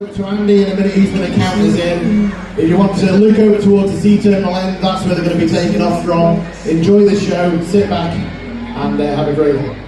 To Andy in a minute, he's going to count us in. If you want to look over towards the sea terminal end, that's where they're going to be taking off from. Enjoy the show, sit back and have a great one.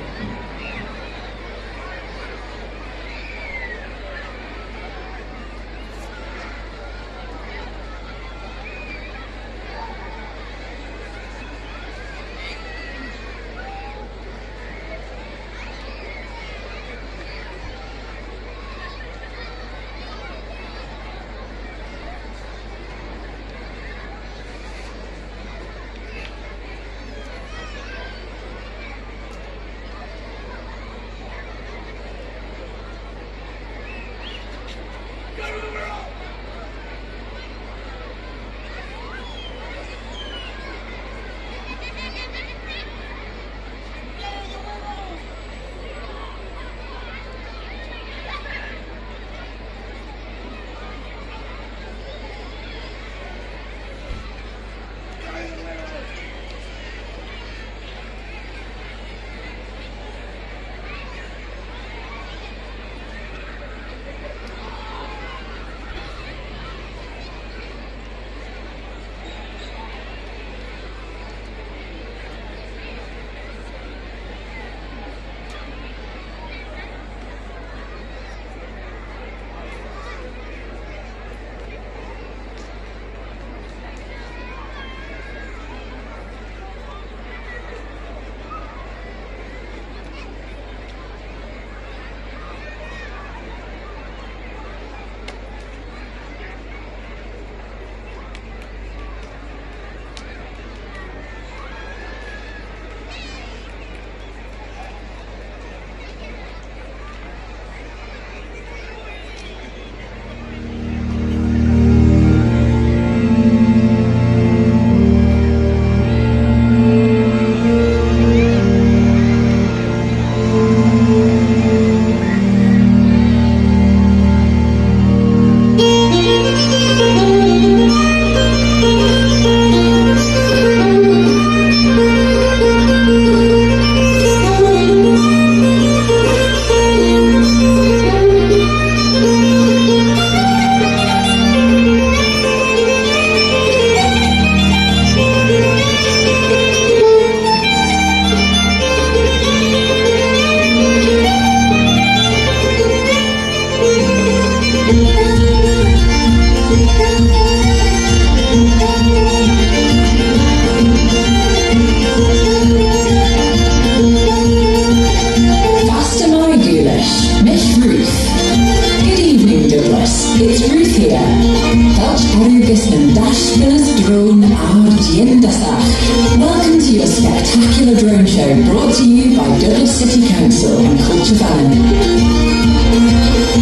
Welcome to your spectacular drone show brought to you by Douglas City Council and Culture Van.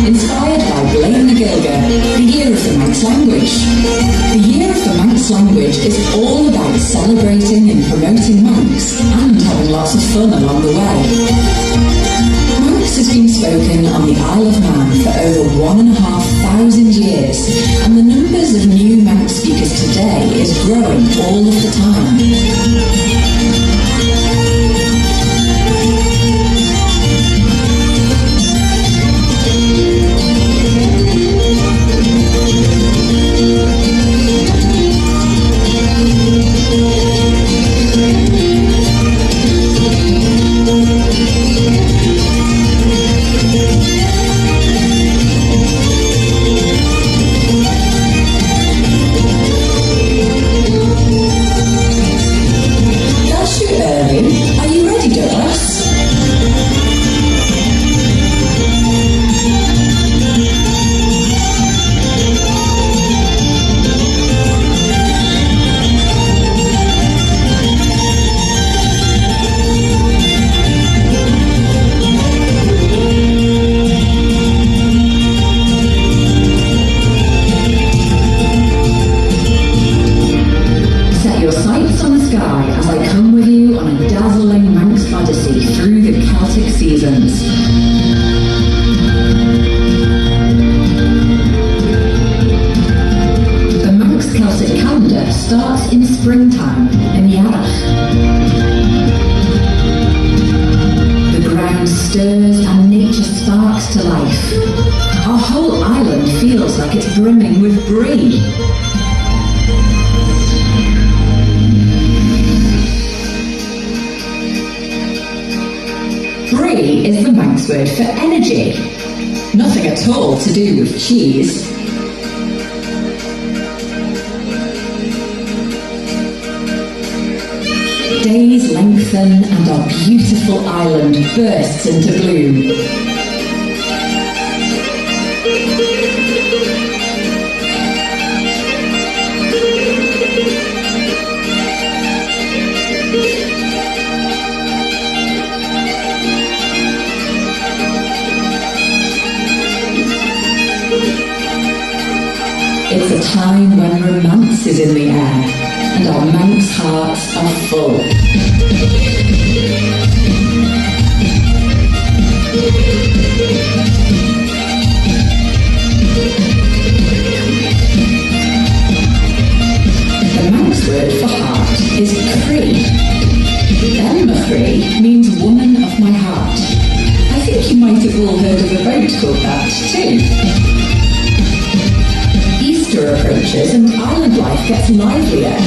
Inspired by Blaine McGilger, the Year of the Manx Language. The Year of the Manx Language is all about celebrating and promoting Manx and having lots of fun along the way. Manx has been spoken on the Isle of Man for over 1,500 years, and the numbers of new Manx speakers today is growing all of the time. Starts in springtime in the Arach. The ground stirs and nature sparks to life. Our whole island feels like it's brimming with brie. Brie is the Manx word for energy. Nothing at all to do with cheese. Days lengthen and our beautiful island bursts into bloom. It's a time when romance is in the air and our Manx hearts are full. The Manx word for heart is Cree. Emma Cree means woman of my heart. I think you might have all heard of a boat called that too. Easter approaches and island life gets livelier.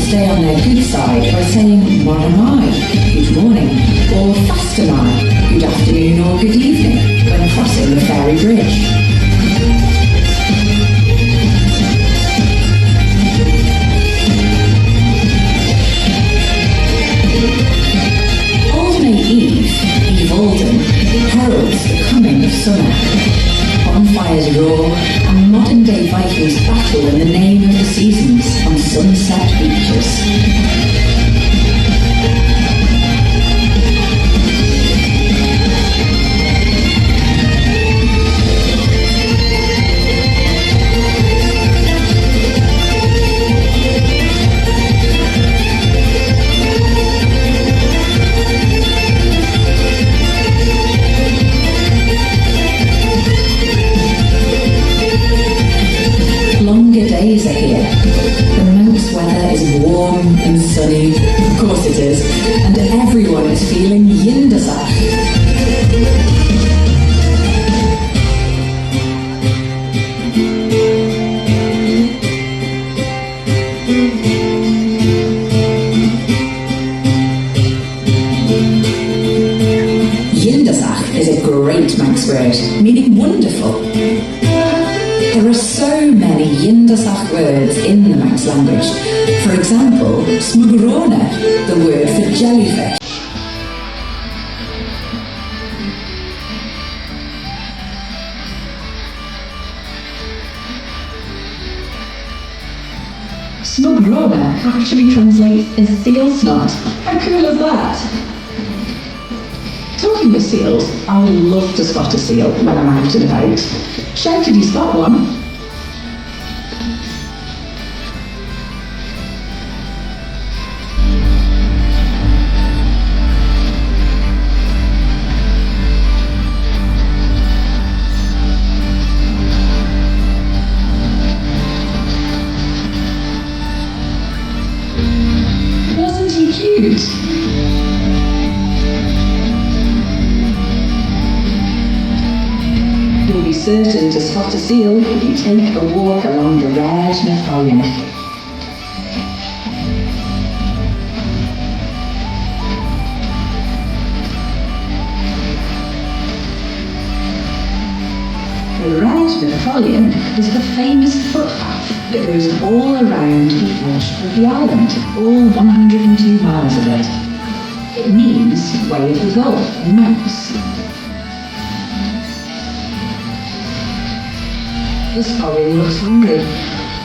Stay on their good side by saying, what am I? Good morning. Or fast am I? Good afternoon or good evening when crossing the ferry bridge. Old May Eve, Eve Alden, heralds the coming of summer. Bonfires roar and modern-day Vikings battle in the name of the seasons on sunset beaches. Longer days are here. The Manx weather is warm and sunny, of course it is, and everyone is feeling Yindasach. Yindasach is a great Manx word, meaning wonderful. There are so many Yindasach words in the Manx language. For example, smugrona, the word for jellyfish. Smugrona actually translates as seal snot. How cool is that? Talking of seals, I love to spot a seal when I'm out and about. Shout, did you spot one? cute. You'll be certain to spot a seal if you take a walk along the Rajna Column. The Rajna Column is the famous footpath that goes all around the edge of the island, all 102 miles of it. It means Way of the Gull in Manx. This probably looks hungry.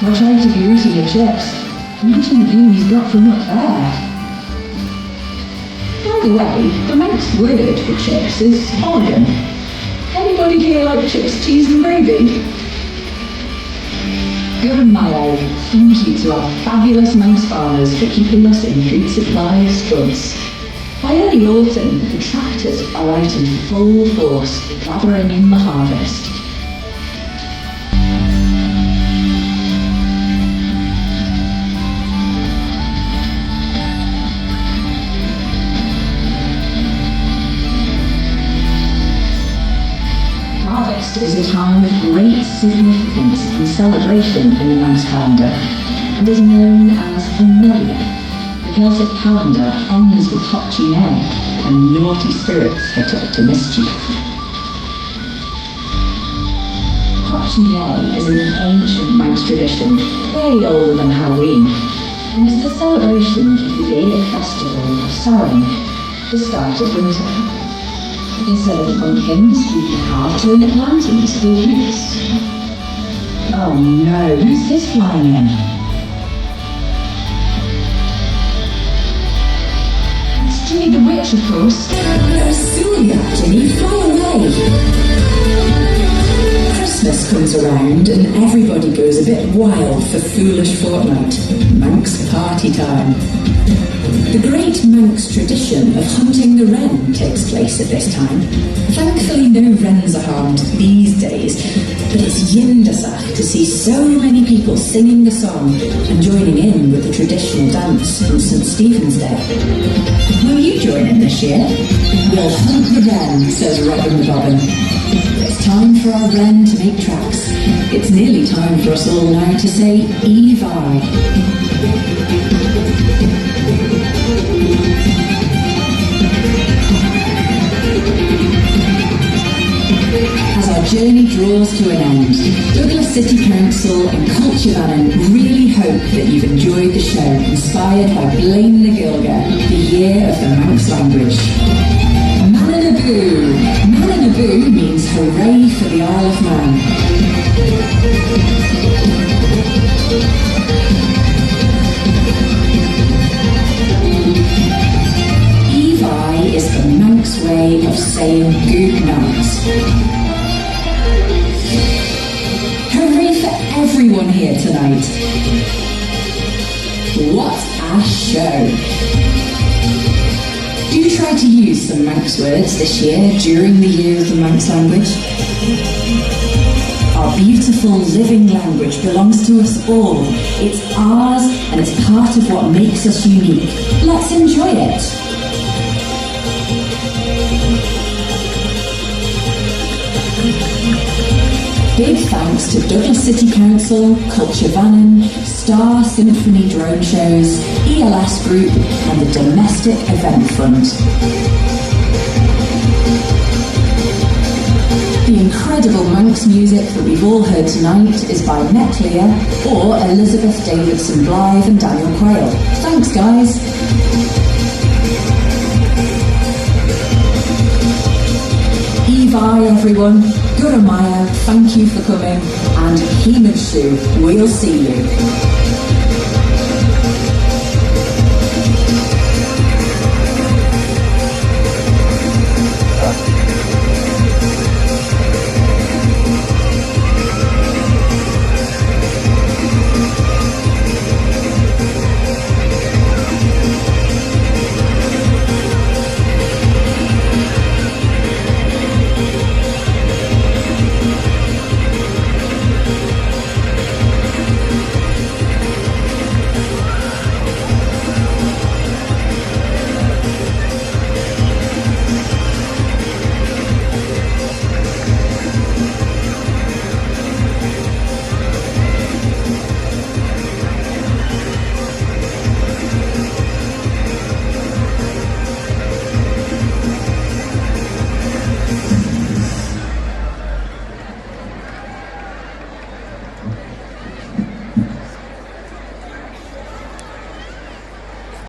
I'll try to be eating your chips. Imagine the view he's got from up there. By the way, the Manx word for chips is organ. Anybody here like chips, cheese and gravy? Good Mayo, thank you to our fabulous Manx farmers for keeping us in food supply studs. By early autumn, the tractors are out in full force, gathering in the harvest. Harvest is a time of great significance and celebration in the Manx calendar, and is known as the Million. The Celtic calendar ends with Hochinay, and naughty spirits get up to mischief. Hochinay is an ancient Manx tradition, way older than Halloween, and is the celebration of the Gaelic festival of Samhain, the start of winter. Instead of pumpkins, we carve turnip lanterns for roots. Oh no, who's this flying in? It's Ginny the Witch, of course. Celia, Ginny, fly away! Christmas comes around and everybody goes a bit wild for Foolish Fortnight, Manx party time. The great Manx tradition of hunting the wren takes place at this time. Thankfully no wrens are harmed these days, but it's yindasach to see so many people singing the song and joining in with the traditional dance on St. Stephen's Day. Will you join in this year? We'll hunt the wren, says Robin the Bobbin. It's time for our wren to make tracks. It's nearly time for us all now to say Evi. As our journey draws to an end, Douglas City Council and Culture really hope that you've enjoyed the show inspired by Blaine na Gilga, the year of the Manx language. Mananaboo! Mananaboo means hooray for the Isle of Man. Evi is the Manx way of saying good night. Hooray for everyone here tonight. What a show! Do try to use some Manx words this year during the year of the Manx language. Our beautiful living language belongs to us all. It's ours and it's part of what makes us unique. Let's enjoy it. Big thanks to Douglas City Council, Culture Vannin, Star Symphony Drone Shows, ELS Group and the Domestic Event Fund. The incredible Manx music that we've all heard tonight is by Metclear or Elizabeth Davidson Blythe and Daniel Quayle. Thanks guys! Evi everyone! Guru Maya, thank you for coming, and Hemanshu, we'll see you.